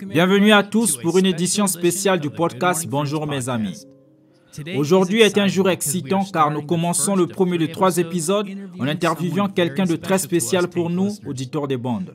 Bienvenue à tous pour une édition spéciale du podcast Bonjour mes amis. Aujourd'hui est un jour excitant car nous commençons le premier de 3 épisodes en interviewant quelqu'un de très spécial pour nous, auditeurs des bandes.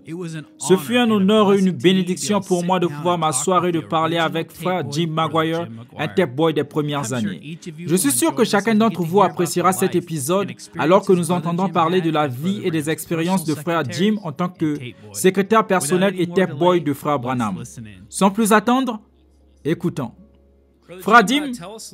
Ce fut un honneur et une bénédiction pour moi de pouvoir m'asseoir et de parler avec frère Jim Maguire, un tech boy des premières années. Je suis sûr que chacun d'entre vous appréciera cet épisode alors que nous entendrons parler de la vie et des expériences de frère Jim en tant que secrétaire personnel et tech boy de frère Branham. Sans plus attendre, écoutons. Frère Jim,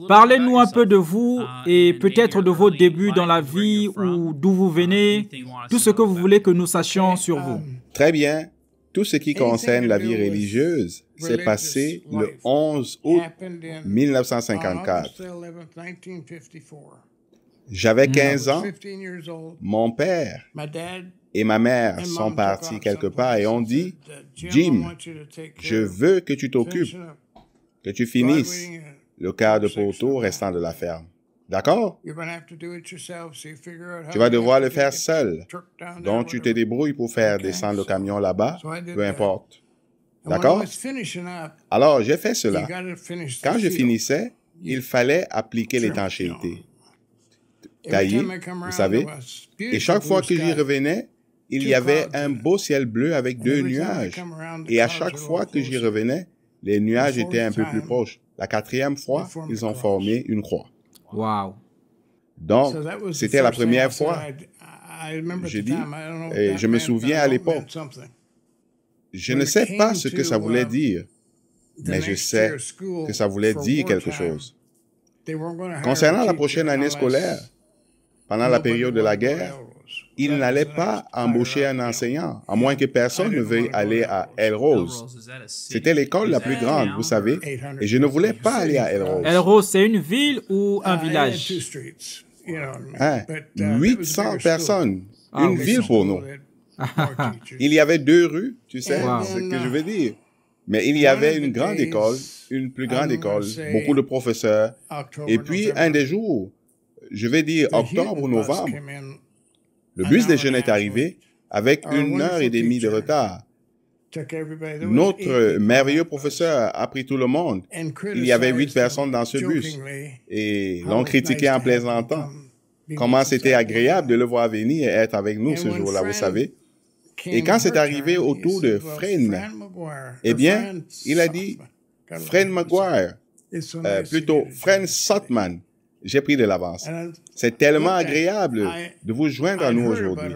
parlez-nous un peu de vous et peut-être de vos débuts dans la vie ou d'où vous venez, tout ce que vous voulez que nous sachions sur vous. Très bien. Tout ce qui concerne la vie religieuse s'est passé le 11 août 1954. J'avais 15 ans. Mon père et ma mère sont partis quelque part et ont dit, « Jim, je veux que tu t'occupes, que tu finisses le quart de poteau restant de la ferme. D'accord? Tu vas devoir le faire seul. Donc, tu te débrouilles pour faire descendre le camion là-bas, peu importe. D'accord? Alors, j'ai fait cela. Quand je finissais, il fallait appliquer l'étanchéité. Tailler, vous savez. Et chaque fois que j'y revenais, il y avait un beau ciel bleu avec 2 nuages. Et à chaque fois que j'y revenais, les nuages étaient un peu plus proches. La 4e fois, ils ont formé une croix. Wow. Donc, c'était la première fois. J'ai dit, et je me souviens à l'époque, je ne sais pas ce que ça voulait dire, mais je sais que ça voulait dire quelque chose. Concernant la prochaine année scolaire, pendant la période de la guerre, il n'allait pas embaucher un enseignant, à moins que personne ne veuille aller à Elrose. C'était l'école la plus grande, vous savez, et je ne voulais pas aller à Elrose. Elrose, c'est une ville ou un village? 800 personnes, une ville pour nous. Il y avait 2 rues, tu sais, c'est ce que je veux dire. Mais il y avait une grande école, une plus grande école, beaucoup de professeurs. Et puis, un des jours, je vais dire octobre ou novembre, le bus des jeunes est arrivé avec 1h30 de retard. Notre merveilleux professeur a pris tout le monde. Il y avait 8 personnes dans ce bus. Et l'on critiquait en plaisantant. Comment c'était agréable de le voir venir et être avec nous ce jour-là, vous savez. Et quand c'est arrivé autour de Fred, eh bien, il a dit, Fred Maguire, plutôt Fred Sotman. J'ai pris de l'avance. C'est tellement agréable de vous joindre à nous aujourd'hui.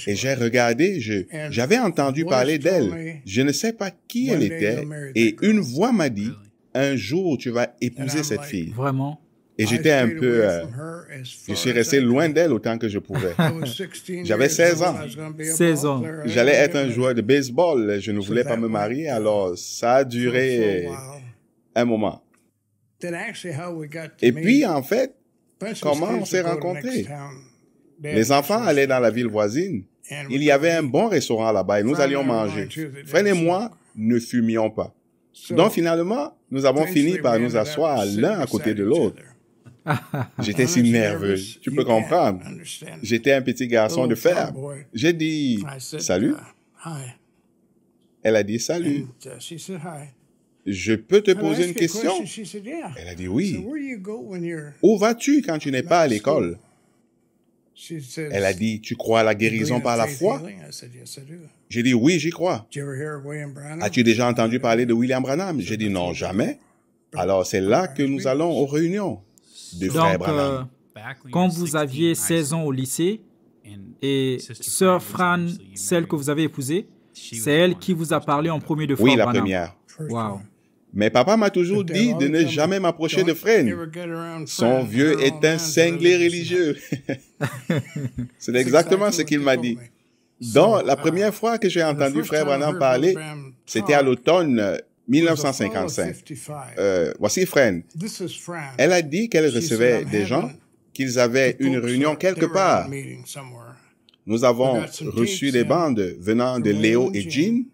Et j'ai regardé, j'avais entendu parler d'elle. Je ne sais pas qui elle était. Et une voix m'a dit, un jour, tu vas épouser cette fille. Vraiment? Et j'étais un peu... je suis resté loin d'elle autant que je pouvais. J'avais 16 ans. 16 ans. J'allais être un joueur de baseball. Je ne voulais pas me marier, alors ça a duré un moment. Et puis, en fait, comment on s'est rencontrés? Les enfants allaient dans la ville voisine. Il y avait un bon restaurant là-bas et nous allions manger. Fred et moi ne fumions pas. Donc, finalement, nous avons fini par nous asseoir l'un à côté de l'autre. J'étais si nerveux, tu peux comprendre. J'étais un petit garçon de ferme. J'ai dit « Salut ». Elle a dit « Salut ». Je peux te poser une question? Elle a dit oui. Où vas-tu quand tu n'es pas à l'école? Elle a dit, tu crois à la guérison par la foi? J'ai dit oui, j'y crois. As-tu déjà entendu parler de William Branham? J'ai dit non, jamais. Alors c'est là que nous allons aux réunions de frères Branham. Quand vous aviez 16 ans au lycée, et sœur Fran, celle que vous avez épousée, c'est elle qui vous a parlé en premier de frère Branham? Oui, la première. Wow. Mais papa m'a toujours dit de ne jamais m'approcher de Fred. Son vieux est un cinglé religieux. C'est exactement ce qu'il m'a dit. Donc, la première fois que j'ai entendu frère Branham parler, c'était à l'automne 1955. Voici Fred. Elle a dit qu'elle recevait des gens, qu'ils avaient une réunion quelque part. Nous avons reçu des bandes venant de Léo et Jean.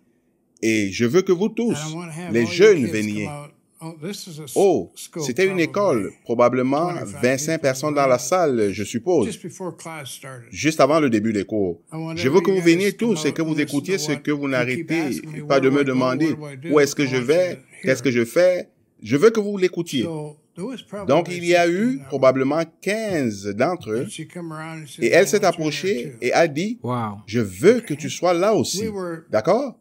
Et je veux que vous tous, les jeunes, veniez. Oh, c'était une école, probablement 25 personnes dans la salle, je suppose, juste avant le début des cours. Je veux que vous veniez tous et que vous écoutiez ce que vous n'arrêtez pas de me demander. Où est-ce que je vais? Qu'est-ce que je fais? Je veux que vous l'écoutiez. Donc, il y a eu probablement 15 d'entre eux, et elle s'est approchée et a dit, « Je veux que tu sois là aussi. » D'accord?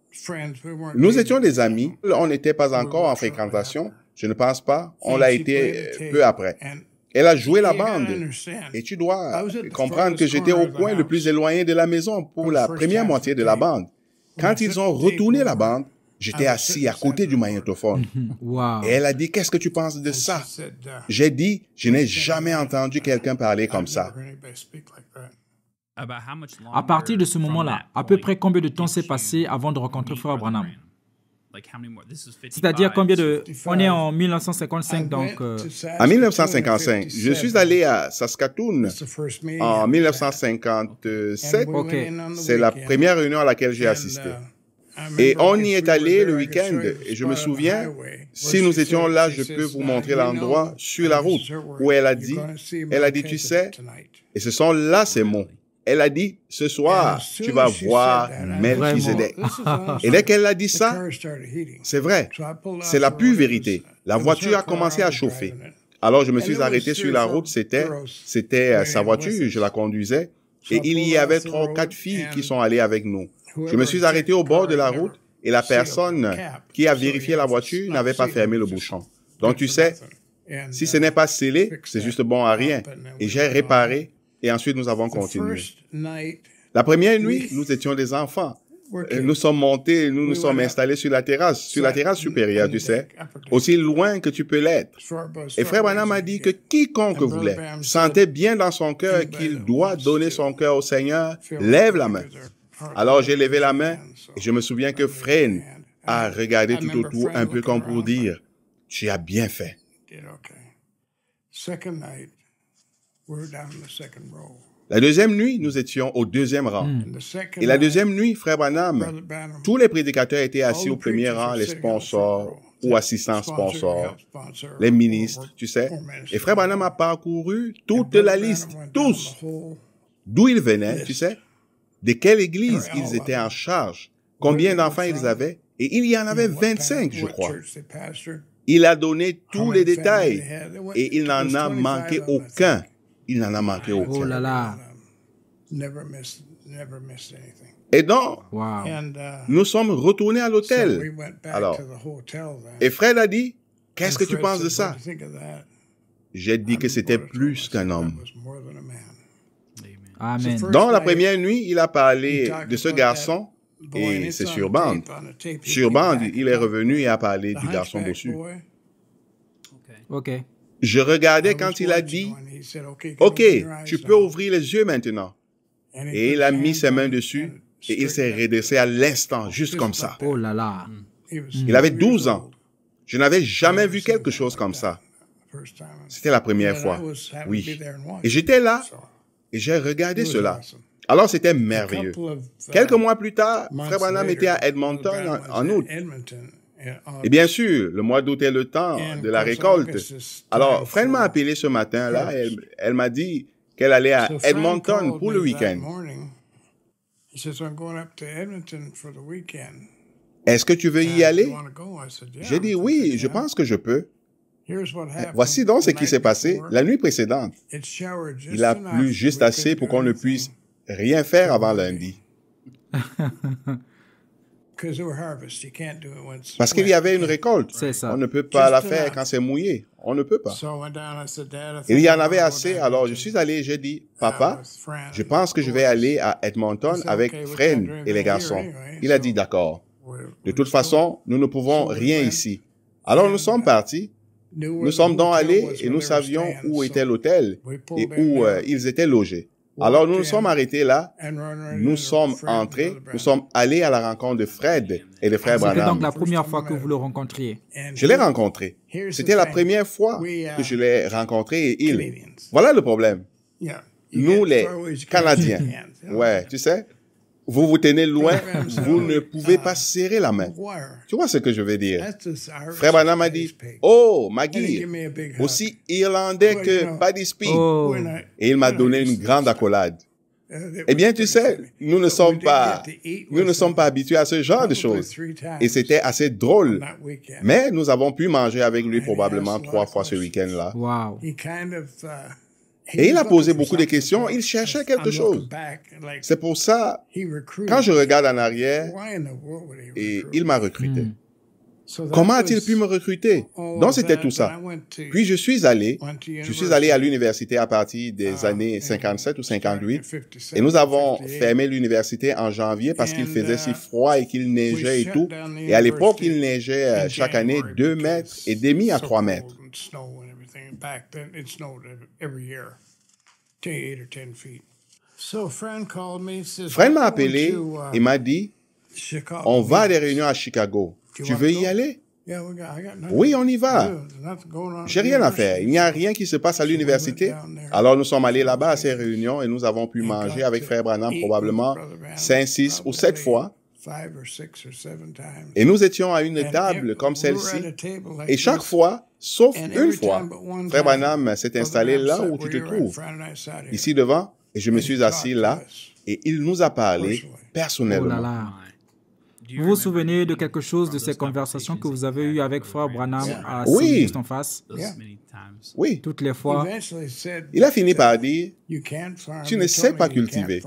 Nous étions des amis. On n'était pas encore en fréquentation. Je ne pense pas. On l'a été peu après. Elle a joué la bande. Et tu dois comprendre que j'étais au coin le plus éloigné de la maison pour la première moitié de la bande. Quand ils ont retourné la bande, j'étais assis à côté du magnétophone. Et elle a dit, « Qu'est-ce que tu penses de ça? » J'ai dit, « Je n'ai jamais entendu quelqu'un parler comme ça. » À partir de ce moment-là, à peu près combien de temps s'est passé avant de rencontrer Frère Branham? C'est-à-dire combien de... On est en 1955, donc... En 1955, je suis allé à Saskatoon en 1957. Okay. C'est la première réunion à laquelle j'ai assisté. Et on y est allé le week-end. Et je me souviens, si nous étions là, je peux vous montrer l'endroit sur la route où elle a dit, tu sais, et ce sont là ces mots. Elle a dit, ce soir, tu vas voir Melchizedek. Et dès qu'elle a dit ça, c'est vrai, c'est la pure vérité. La voiture a commencé à chauffer. Alors je me suis arrêté sur la route, c'était sa voiture, je la conduisais, et il y avait 3 ou 4 filles qui sont allées avec nous. Je me suis arrêté au bord de la route, et la personne qui a vérifié la voiture n'avait pas fermé le bouchon. Donc tu sais, si ce n'est pas scellé, c'est juste bon à rien. Et j'ai réparé, et ensuite nous avons continué. La première nuit, nous étions des enfants. Nous sommes montés, nous nous sommes installés sur la terrasse supérieure, tu sais, aussi loin que tu peux l'être. Et Frère Branham a dit que quiconque voulait, sentait bien dans son cœur qu'il doit donner son cœur au Seigneur, lève la main. Alors j'ai levé la main, et je me souviens que Fred a regardé tout autour, un peu comme pour dire, « Tu as bien fait. » La deuxième nuit, nous étions au 2e rang. Et la deuxième nuit, Frère Branham, tous les prédicateurs étaient assis au premier rang, les sponsors ou assistants sponsors, les ministres, tu sais. Et Frère Branham a parcouru toute la liste, tous, d'où ils venaient, tu sais, de quelle église ils étaient en charge, combien d'enfants ils avaient, et il y en avait 25, je crois. Il a donné tous les détails, et il n'en a manqué aucun. Il n'en a manqué aucun. Oh là là. Et donc, nous sommes retournés à l'hôtel. Alors, et Fred a dit, « Qu'est-ce que tu penses de ça? » J'ai dit que c'était plus qu'un homme. Amen. Dans la première nuit, il a parlé de ce garçon, et c'est sur bande. Sur bande, il est revenu et a parlé du garçon bossu. OK. Je regardais quand il a dit, « OK, tu peux ouvrir les yeux maintenant. » Et il a mis ses mains dessus et il s'est redressé à l'instant, juste comme ça. Oh là là. Il avait 12 ans. Je n'avais jamais vu quelque chose comme ça. C'était la première fois. Oui. Et j'étais là et j'ai regardé cela. Alors c'était merveilleux. Quelques mois plus tard, Frère Branham était à Edmonton en août. Et bien sûr, le mois d'août est le temps de la récolte. Alors, Fred m'a appelé ce matin-là, elle m'a dit qu'elle allait à Edmonton pour le week-end. Est-ce que tu veux y aller? J'ai dit oui, je pense que je peux. Voici donc ce qui s'est passé la nuit précédente. Il a plu juste assez pour qu'on ne puisse rien faire avant lundi. Parce qu'il y avait une récolte. On ne peut pas la faire quand c'est mouillé. On ne peut pas. Il y en avait assez, alors je suis allé et j'ai dit, « Papa, je pense que je vais aller à Edmonton avec Fred et les garçons. » Il a dit, « D'accord. De toute façon, nous ne pouvons rien ici. » Alors nous sommes partis. Nous sommes donc allés et nous savions où était l'hôtel et où ils étaient logés. Alors nous nous sommes arrêtés là, nous sommes entrés, nous sommes allés à la rencontre de Fred et de Frère Branham. C'était donc la première fois que vous le rencontriez? Je l'ai rencontré. C'était la première fois que je l'ai rencontré et il. Voilà le problème. Nous les Canadiens. Ouais, tu sais. vous vous tenez loin, vous ne pouvez pas serrer la main. Tu vois ce que je veux dire? Frère Branham a dit, oh, McGee, aussi irlandais que Paddy Speed. Oh. Et il m'a donné une grande accolade. Eh bien, tu sais, nous ne sommes pas habitués à ce genre de choses. Et c'était assez drôle. Mais nous avons pu manger avec lui probablement 3 fois ce week-end-là. Wow. Et il a posé beaucoup de questions. Il cherchait quelque chose. C'est pour ça, quand je regarde en arrière, et il m'a recruté. Comment a-t-il pu me recruter? Donc, c'était tout ça. Puis, je suis allé à l'université à partir des années 57 ou 58, et nous avons fermé l'université en janvier parce qu'il faisait si froid et qu'il neigeait et tout. Et à l'époque, il neigeait chaque année 2,5 mètres à 3 mètres. Fred m'a appelé et m'a dit, on va à des réunions à Chicago. Tu veux y aller? Oui, on y va. J'ai rien à faire. Il n'y a rien qui se passe à l'université. Alors nous sommes allés là-bas à ces réunions et nous avons pu manger avec Frère Branham probablement 5, 6 ou 7 fois. Et nous étions à une table comme celle-ci. Et chaque fois, sauf une fois, Frère Branham s'est installé là où tu te trouves, ici devant, et je me suis assis là, et il nous a parlé personnellement. Oh là là. Vous vous souvenez de quelque chose de ces conversations que vous avez eues avec Frère Branham à juste en face? Oui. Toutes les fois. Il a fini par dire, tu ne sais pas cultiver.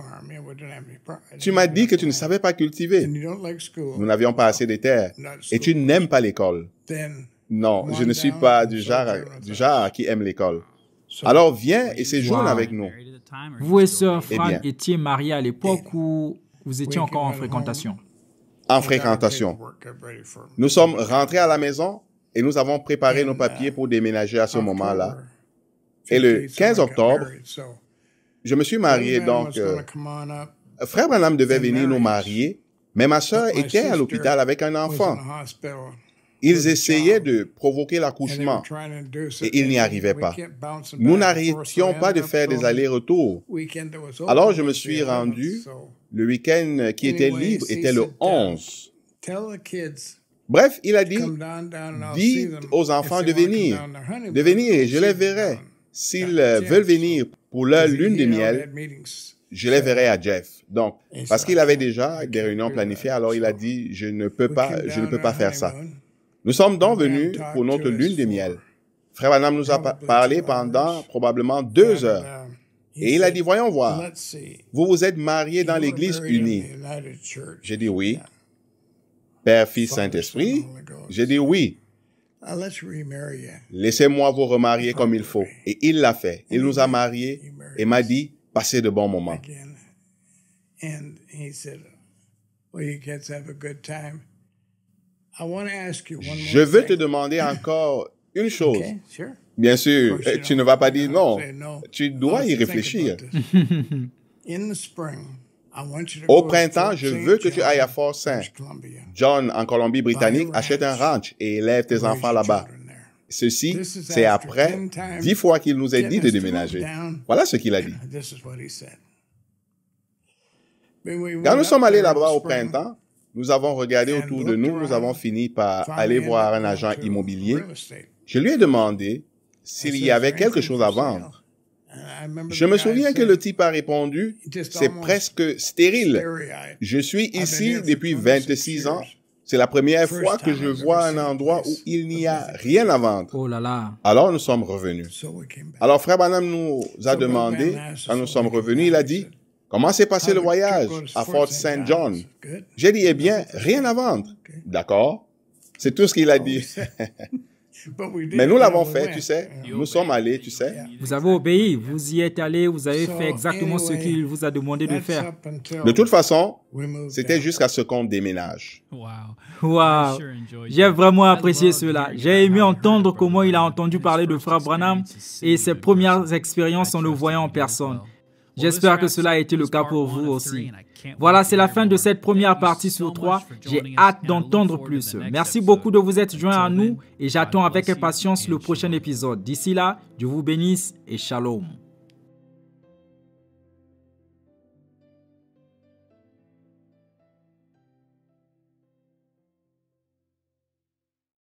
Tu m'as dit que tu ne savais pas cultiver. Nous n'avions pas assez de terres. Et tu n'aimes pas l'école. Non, je ne suis pas du genre qui aime l'école. Alors viens et séjourne avec nous. Vous et sœur Frank étiez mariés à l'époque où vous étiez encore en fréquentation? En fréquentation. Nous sommes rentrés à la maison et nous avons préparé nos papiers pour déménager à ce moment-là. Et le 15 octobre, je me suis marié, donc Frère Branham devait venir nous marier, mais ma sœur était à l'hôpital avec un enfant. Ils essayaient de provoquer l'accouchement et ils n'y arrivaient pas. Nous n'arrêtions pas de faire des allers-retours. Alors je me suis rendu. Le week-end qui était libre était le 11. Bref, il a dit, dites aux enfants de venir et je les verrai. S'ils veulent venir pour leur lune de miel, je les verrai à Jeff. Donc, parce qu'il avait déjà des réunions planifiées, alors il a dit, je ne peux pas faire ça. Nous sommes donc venus pour notre lune de miel. Frère Branham nous a parlé pendant probablement 2 heures. Et il a dit, voyons voir, vous vous êtes mariés dans l'Église unie. J'ai dit oui. Père, Fils, Saint-Esprit. J'ai dit oui. Laissez-moi vous remarier comme il faut. Et il l'a fait. Il nous a mariés et m'a dit, passez de bons moments. Je veux te demander encore une chose. Bien sûr, tu ne vas pas dire non. Tu dois y réfléchir. Au printemps, je veux que tu ailles à Fort Saint John, en Colombie-Britannique, achète un ranch et élève tes enfants là-bas. Ceci, c'est après 10 fois qu'il nous a dit de déménager. Voilà ce qu'il a dit. Quand nous sommes allés là-bas au printemps, nous avons regardé autour de nous, nous avons fini par aller voir un agent immobilier. Je lui ai demandé s'il y avait quelque chose à vendre. Je me souviens que le type a répondu, c'est presque stérile. Je suis ici depuis 26 ans. C'est la première fois que je vois un endroit où il n'y a rien à vendre. Oh là là. Alors nous sommes revenus. Alors Frère Branham nous a demandé, quand nous sommes revenus, il a dit, comment s'est passé le voyage à Fort St. John? J'ai dit, eh bien, rien à vendre. D'accord? C'est tout ce qu'il a dit. Mais nous l'avons fait, tu sais. Nous sommes allés, tu sais. Vous avez obéi, vous y êtes allé, vous avez fait exactement ce qu'il vous a demandé de faire. De toute façon, c'était jusqu'à ce qu'on déménage. Wow. J'ai vraiment apprécié cela. J'ai aimé entendre comment il a entendu parler de Frère Branham et ses premières expériences en le voyant en personne. J'espère que cela a été le cas pour vous aussi. Voilà, c'est la fin de cette première partie sur 3. J'ai hâte d'entendre plus. Merci beaucoup de vous être joints à nous et j'attends avec impatience le prochain épisode. D'ici là, Dieu vous bénisse et shalom.